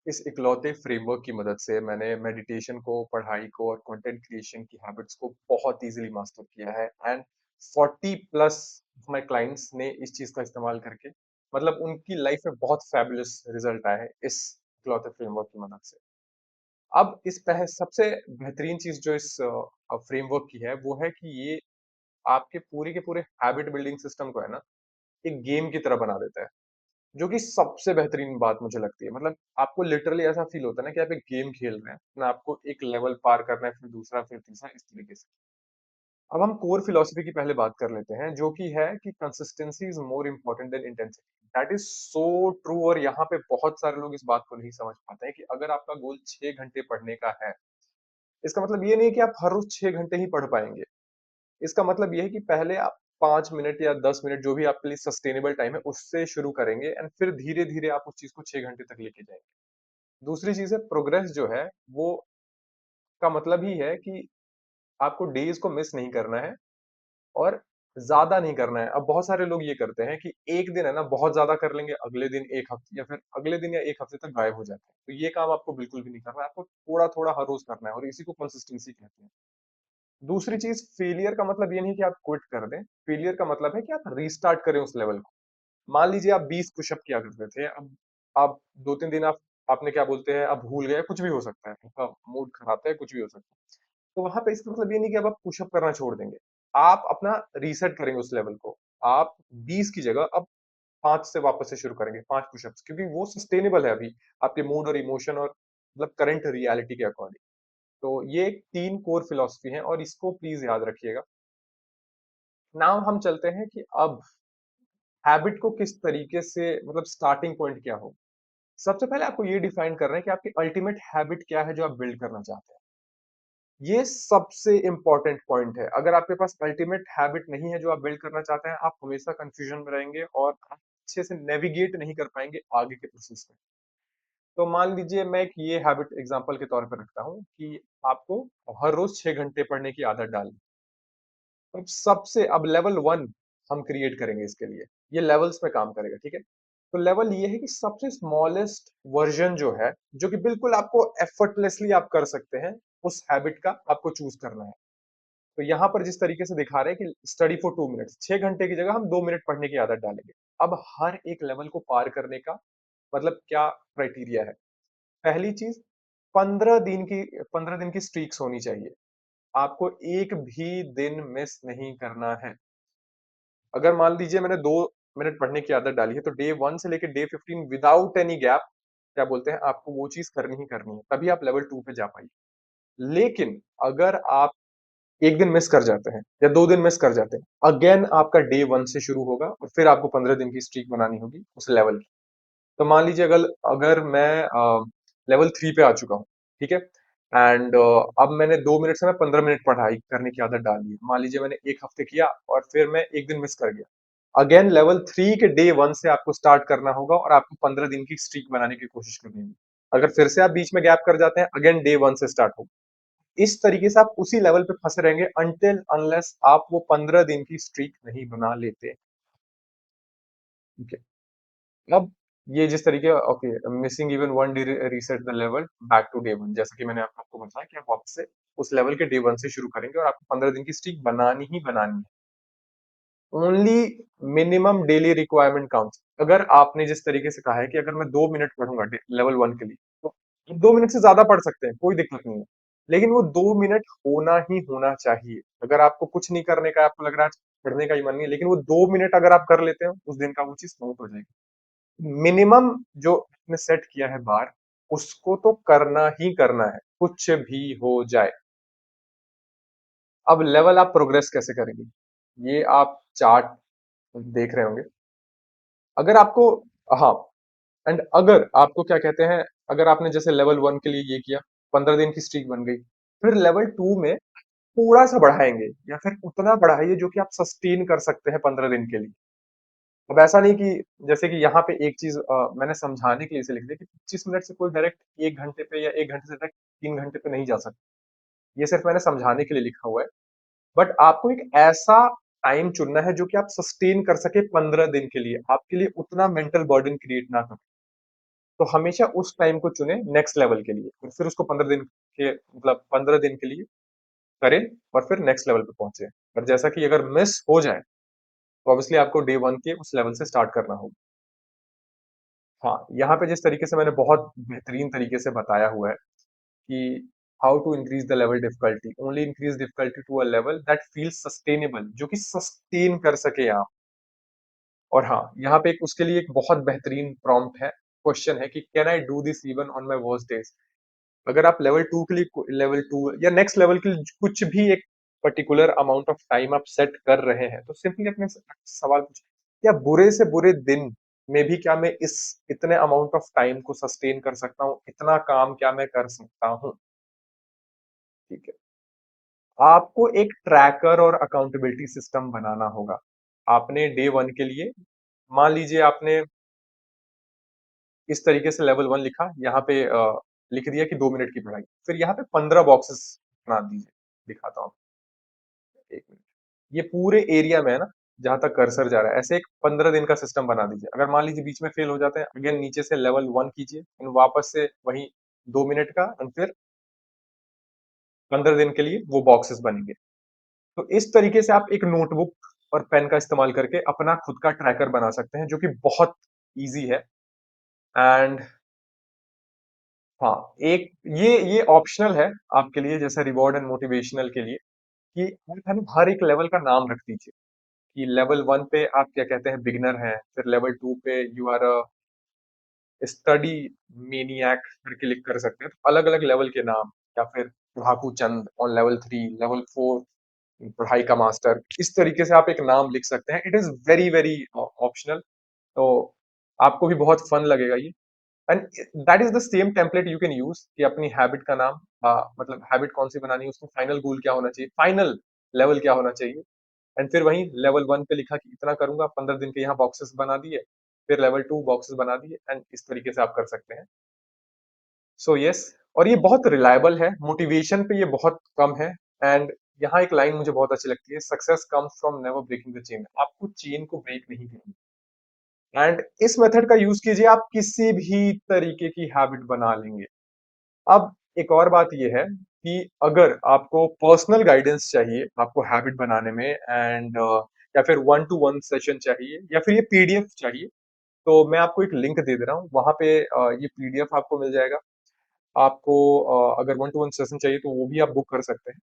इस इकलौते फ्रेमवर्क की मदद से मैंने मेडिटेशन को, पढ़ाई को और कंटेंट क्रिएशन की हैबिट्स को बहुत ईज़िली मास्टर किया है एंड 40 प्लस माय क्लाइंट्स ने इस चीज़ का इस्तेमाल करके मतलब उनकी लाइफ में बहुत फैबुलस रिजल्ट आए हैं इस इकलौते फ्रेमवर्क की मदद से। अब इस पह सबसे बेहतरीन चीज़ जो इस फ्रेमवर्क की है वो है कि ये आपके पूरे के पूरे हैबिट बिल्डिंग सिस्टम को है ना, एक गेम की तरह बना देता है। जो कि सबसे बेहतरीन बात मुझे लगती है। मतलब आपको लिटरली ऐसा फ़ील होता है ना कि आप एक गेम खेल रहे हैं, ना आपको एक लेवल पार करना है, फिर दूसरा, फिर तीसरा, इस तरीके से। अब हम कोर फिलॉसफी की पहले बात कर लेते हैं, जो कि है कि consistency is more important then intensity. That is so true और यहाँ पे बहुत सारे लोग इस बात को नहीं समझ पाते हैं कि अगर आपका गोल 6 घंटे पढ़ने का है, इसका मतलब ये नहीं है कि आप हर रोज़ 6 घंटे ही पढ़ पाएँगे। इसका मतलब ये है कि पहले आप 5 मिनट या 10 मिनट जो भी आपके लिए सस्टेनेबल टाइम है, उससे शुरू करेंगे एंड फिर धीरे-धीरे आप उस चीज़ को 6 घंटे तक लेके जाएँगे। दूसरी चीज़ है प्रोग्रेस जो है, वो का मतलब ही है कि आपको डेज़ को मिस नहीं करना है और ज़्यादा नहीं करना है। अब बहुत सारे लोग ये करते हैं कि एक दिन है ना बहुत ज़्यादा कर लेंगे, अगले दिन 1 हफ्ते या फिर अगले दिन या 1 हफ्ते तक गायब हो जाते हैं। तो ये काम आपको बिल्कुल भी नहीं करना है, आपको थोड़ा-थोड़ा हर रोज़ करना है और इसी को कंसिस्टेंसी कहते हैं। दूसरी चीज़ फेलियर का मतलब ये नहीं कि आप क्विट कर दें, फेलियर का मतलब है कि आप रीस्टार्ट करें उस लेवल को। मान लीजिए आप 20 पुशअप किया करते थे, अब आप 2-3 दिन आपने क्या बोलते हैं, आप भूल गए, कुछ भी हो सकता है, आपका मूड खराब है, कुछ भी हो सकता है। तो वहाँ पे इसका मतलब ये नहीं कि अब आप पुशअप करना छोड़ देंगे। आप अपना रीसेट करेंगे उस लेवल को। आप 20 की जगह अब 5 से वापस से शुरू करेंगे, 5 पुशअप्स क्योंकि वो सस्टेनेबल है अभी, आपके मूड और इमोशन और मतलब करंट रियलिटी के अकॉर्डिंग। तो ये 3 कोर फिलॉसफी हैं और इसको प्लीज़ याद रखिएगा। नाउ हम चलते हैं कि अब हैबिट को किस तरीके से मतलब स्टार्टिंग पॉइंट क्या हो? सबसे पहले आपको ये डिफाइन करना है कि आपकी अल्टीमेट हैबिट क्या है जो आप बिल्ड करना चाहते हैं। ये सबसे इम्पोर्टेंट पॉइंट है। अगर आपके पास अल्टीमेट हैबिट नहीं है जो आप बिल्ड करना चाहते हैं, आप हमेशा कन्फ्यूजन में रहेंगे और आप अच्छे से नेविगेट नहीं कर पाएँगे आगे के प्रोसेस में। तो मान लीजिए मैं एक ये हैबिट एग्ज़ाम्पल के तौर पे रखता हूँ कि आपको हर रोज़ 6 घंटे पढ़ने की आदत डालनी है। अब लेवल 1 हम क्रिएट करेंगे इसके लिए। ये लेवल्स में काम करेगा, ठीक है? तो लेवल ये है कि सबसे स्मॉलेस्ट वर्ज़न जो है, जो कि बिल्कुल आपको एफर्टलेसली आप कर सकते हैं, उस हैबिट का आपको चूज़ करना है। तो यहाँ पर जिस तरीके से दिखा रहे हैं कि स्टडी फॉर 2 मिनट्स, 6 घंटे की जगह हम 2 मिनट पढ़ने की आदत डालेंगे। अब हर एक लेवल को पार करने का मतलब क्या क्राइटेरिया है? पहली चीज़ 15 दिन की स्ट्रीक्स होनी चाहिए। आपको एक भी दिन मिस नहीं करना है। अगर मान लीजिए मैंने 2 मिनट पढ़ने की आदत डाली है, तो डे 1 से लेके डे 15 विदाउट एनी गैप क्या बोलते हैं, आपको वो चीज़ करनी ही करनी है, तभी आप लेवल 2 पे जा पाइए। लेकिन अगर आप 1 दिन मिस कर जाते हैं या 2 दिन मिस कर जाते हैं, अगेन आपका डे 1 से शुरू होगा और फिर आपको 15 दिन की स्ट्रीक बनानी होगी उस लेवल की। तो मान लीजिए अगर अगर मैं लेवल 3 पे आ चुका हूँ, ठीक है? एंड अब मैंने 2 मिनट से मैं 15 मिनट पढ़ाई करने की आदत डाल ली है। मान लीजिए मैंने 1 हफ्ते किया और फिर मैं 1 दिन मिस कर गया। अगेन लेवल 3 के डे 1 से आपको स्टार्ट करना होगा और आपको 15 दिन की स्ट्रीक बनाने की कोशिश करनी होगी। अगर फिर से आप बीच में गैप कर जाते हैं, अगेन डे 1 से स्टार्ट होगा। इस तरीके से आप उसी लेवल पे फँसे रहेंगे अनटिल अनलेस आप वो 15 दिन की स्ट्रीक नहीं बना लेते। ठीक है? अब ये जिस तरीके okay missing even 1 day reset the level back to day 1 जैसा कि मैंने आपको बताया कि आप वापस से उस लेवल के डे 1 से शुरू करेंगे और आपको 15 दिन की स्ट्रीक बनानी ही बनानी है। Only minimum daily requirement counts. अगर आपने जिस तरीके से कहा है कि अगर मैं 2 मिनट पढ़ूँगा लेवल 1 के लिए, तो 2 मिनट से ज़्यादा पढ़ सकते हैं, कोई दिक्कत नहीं है। लेकिन वो 2 मिनट होना ही होना चाहिए। अगर आपको कुछ नहीं करने का है, आपको लग रहा है आज पढ़ने का ही मन नहीं है, लेकिन वो 2 मिनट अगर आप कर लेते हो, उस दिन का वो चीज़ काउंट हो जाएगी। मिनिमम जो आपने सेट किया है बार, उसको तो करना ही करना है, कुछ भी हो जाए। अब लेवल आप प्रोग्रेस कैसे करेंगे? ये आप चार्ट देख रहे होंगे। अगर आपको हाँ, एंड अगर आपको क्या कहते हैं, अगर आपने जैसे लेवल 1 के लिए ये किया, 15 दिन की स्ट्रीक बन गई, फिर लेवल 2 में थोड़ा-सा बढ़ाएँगे या फिर उतना बढ़ाइए जो कि आप सस्टेन कर सकते हैं 15 दिन के लिए। अब ऐसा नहीं कि जैसे कि यहाँ पे एक चीज़ मैंने समझाने के लिए इसे लिख दिया कि 25 मिनट से कोई डायरेक्ट 1 घंटे पे या 1 घंटे से डायरेक्ट 3 घंटे पे नहीं जा सकता। ये सिर्फ मैंने समझाने के लिए लिखा हुआ है। बट आपको एक ऐसा टाइम चुनना है जो कि आप सस्टेन कर सके 15 दिन के लिए। आपके लिए उतना मेंटल बर्डन क्रिएट ना करे। तो हमेशा उस टाइम को चुने नेक्स्ट लेवल के लिए और फिर उसको 15 दिन के मतलब 15 दिन के लिए करें और फिर नेक्स्ट लेवल पे पहुंचे। और जैसा कि अगर मिस हो जाए तो ऑब्वियसली आपको डे वन के उस लेवल से स्टार्ट करना होगा। हाँ, यहाँ पे जिस तरीके से मैंने बहुत बेहतरीन तरीके से बताया हुआ है कि how to increase the level difficulty, only increase difficulty to a level that feels sustainable, जो कि सस्टेन कर सके आप। और हाँ, यहाँ पे एक उसके लिए एक बहुत बेहतरीन प्रॉम्प्ट है, क्वेश्चन है कि can I do this even on my worst days. अगर आप लेवल टू के लिए लेवल टू या नेक्स्ट लेवल के लिए कुछ भी एक पर्टिकुलर अमाउंट ऑफ टाइम आप सेट कर रहे हैं, तो सिंपली अपने से सवाल पूछिए, क्या बुरे से बुरे दिन में भी क्या मैं इस इतने अमाउंट ऑफ टाइम को सस्टेन कर सकता हूँ, इतना काम क्या मैं कर सकता हूँ। ठीक है, आपको एक ट्रैकर और अकाउंटेबिलिटी सिस्टम बनाना होगा। आपने डे वन के लिए मान लीजिए आपने इस तरीके से लेवल वन लिखा, यहाँ पे लिख दिया कि 2 मिनट की पढ़ाई, फिर यहाँ पे 15 बॉक्सेस बना दीजिए। दिखाता हूँ, 1 मिनट, ये पूरे एरिया में है ना, जहां तक कर्सर जा रहा है, ऐसे एक 15 दिन का सिस्टम बना दीजिए। अगर मान लीजिए बीच में फेल हो जाते हैं, अगेन नीचे से लेवल वन कीजिए, फिर वापस से वही 2 मिनट का, और फिर 15 दिन के लिए वो बॉक्सेस बनेंगे। तो इस तरीके से आप एक नोटबुक और पेन का इस्तेमाल करके अपना खुद का ट्रैकर बना सकते हैं, जो कि बहुत इजी है। एंड हाँ, एक ये ऑप्शनल है आपके लिए, जैसे रिवॉर्ड एंड मोटिवेशनल के लिए, कि आप है ना हर एक लेवल का नाम रख दीजिए कि लेवल वन पे आप क्या कहते हैं, बिगिनर हैं, फिर लेवल टू पे यू आर अ स्टडी मेनिएक करके लिख कर सकते हैं, तो अलग अलग लेवल के नाम, या फिर पढ़ाकू चंद on level three, level four पढ़ाई का मास्टर, इस तरीके से आप एक नाम लिख सकते हैं। It is very very optional, तो आपको भी बहुत फन लगेगा ये। And that is the same template you can use कि अपनी हैबिट का नाम, मतलब हैबिट कौन सी बनानी है, उसमें फाइनल गोल क्या होना चाहिए, फाइनल लेवल क्या होना चाहिए। एंड फिर वही लेवल वन पे लिखा कि इतना करूंगा, 15 दिन के यहाँ बॉक्सेस बना दिए, फिर लेवल टू बॉक्सेस बना दिए, एंड इस तरीके से आप कर सकते हैं। सो यस, और ये बहुत रिलायबल है, मोटिवेशन पे ये बहुत कम है। एंड यहाँ एक लाइन मुझे बहुत अच्छी लगती है, success comes from never breaking the chain, आपको चेन को ब्रेक नहीं करना। एंड इस मेथड का यूज कीजिए, आप किसी भी तरीके की हैबिट बना लेंगे। अब एक और बात ये है कि अगर आपको पर्सनल गाइडेंस चाहिए आपको हैबिट बनाने में, एंड या फिर वन टू वन सेशन चाहिए, या फिर ये पीडीएफ चाहिए, तो मैं आपको एक लिंक दे दे रहा हूँ, वहां पे ये पीडीएफ आपको मिल जाएगा। आपको अगर वन टू वन सेशन चाहिए तो वो भी आप बुक कर सकते हैं।